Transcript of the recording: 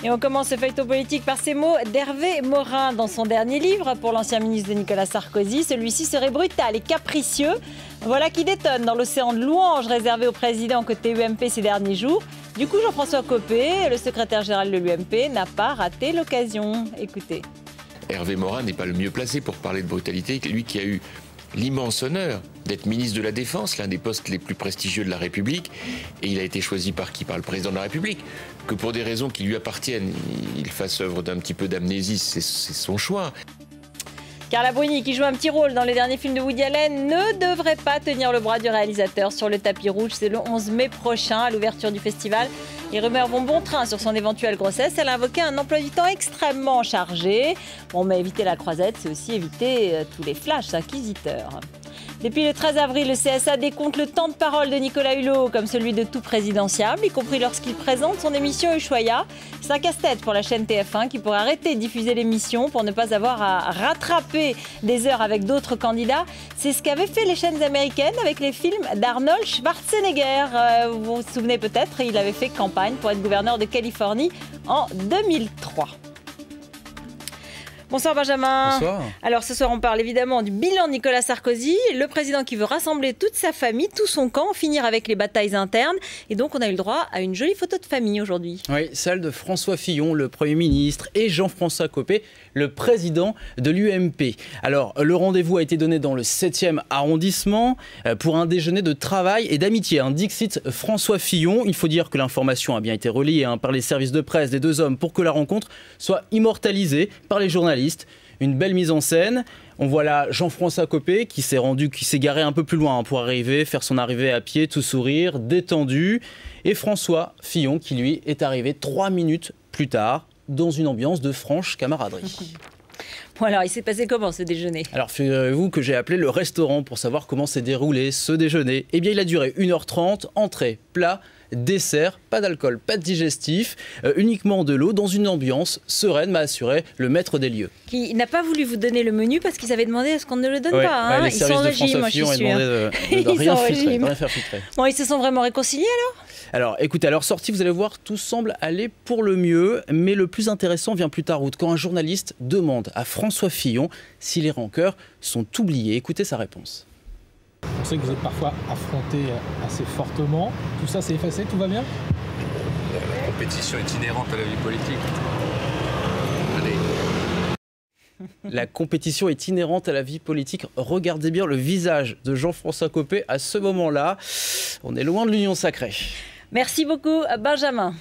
Et on commence ce feuilleton politique par ces mots d'Hervé Morin dans son dernier livre pour l'ancien ministre de Nicolas Sarkozy. Celui-ci serait brutal et capricieux. Voilà qui détonne dans l'océan de louanges réservé au président côté UMP ces derniers jours. Du coup, Jean-François Copé, le secrétaire général de l'UMP, n'a pas raté l'occasion. Écoutez. Hervé Morin n'est pas le mieux placé pour parler de brutalité. Lui qui a eu l'immense honneur d'être ministre de la Défense, l'un des postes les plus prestigieux de la République. Et il a été choisi par qui? Par le président de la République. Que pour des raisons qui lui appartiennent, il fasse œuvre d'un petit peu d'amnésie, c'est son choix. Carla Bruni, qui joue un petit rôle dans les derniers films de Woody Allen, ne devrait pas tenir le bras du réalisateur sur le tapis rouge. C'est le 11 mai prochain, à l'ouverture du festival. Les rumeurs vont bon train sur son éventuelle grossesse. Elle a invoqué un emploi du temps extrêmement chargé. Bon, mais éviter la croisette, c'est aussi éviter tous les flashs inquisiteurs. Depuis le 13 avril, le CSA décompte le temps de parole de Nicolas Hulot comme celui de tout présidentiable, y compris lorsqu'il présente son émission Ushuaïa. C'est un casse-tête pour la chaîne TF1 qui pourrait arrêter de diffuser l'émission pour ne pas avoir à rattraper des heures avec d'autres candidats. C'est ce qu'avaient fait les chaînes américaines avec les films d'Arnold Schwarzenegger. Vous vous souvenez peut-être, il avait fait campagne pour être gouverneur de Californie en 2003. Bonsoir Benjamin. Bonsoir. Alors ce soir on parle évidemment du bilan de Nicolas Sarkozy, le président qui veut rassembler toute sa famille, tout son camp, finir avec les batailles internes. Et donc on a eu le droit à une jolie photo de famille aujourd'hui. Oui, celle de François Fillon, le Premier ministre, et Jean-François Copé, le président de l'UMP. Alors le rendez-vous a été donné dans le 7e arrondissement pour un déjeuner de travail et d'amitié. Dixit François Fillon. Il faut dire que l'information a bien été relayée par les services de presse des deux hommes pour que la rencontre soit immortalisée par les journalistes. Une belle mise en scène. On voit là Jean-François Copé qui s'est garé un peu plus loin pour faire son arrivée à pied, tout sourire, détendu. Et François Fillon qui lui est arrivé 3 minutes plus tard dans une ambiance de franche camaraderie. Bon alors, il s'est passé comment ce déjeuner? Alors figurez-vous que j'ai appelé le restaurant pour savoir comment s'est déroulé ce déjeuner. Eh bien il a duré 1h30, entrée, plat, dessert, pas d'alcool, pas de digestif, uniquement de l'eau dans une ambiance sereine, m'a assuré le maître des lieux. Qui n'a pas voulu vous donner le menu parce qu'ils avaient demandé à ce qu'on ne le donne pas. Les ils sont en régime, moi je suis sûre. De rien faire filtrer. Bon, ils se sont vraiment réconciliés alors? Alors écoutez, à leur sortie, vous allez voir, tout semble aller pour le mieux, mais le plus intéressant vient plus tard, quand un journaliste demande à François Fillon si les rancœurs sont oubliées. Écoutez sa réponse. On sait que vous êtes parfois affronté assez fortement. Tout ça s'est effacé, tout va bien? La compétition est inhérente à la vie politique. Allez. La compétition est inhérente à la vie politique. Regardez bien le visage de Jean-François Copé à ce moment-là. On est loin de l'union sacrée. Merci beaucoup, Benjamin.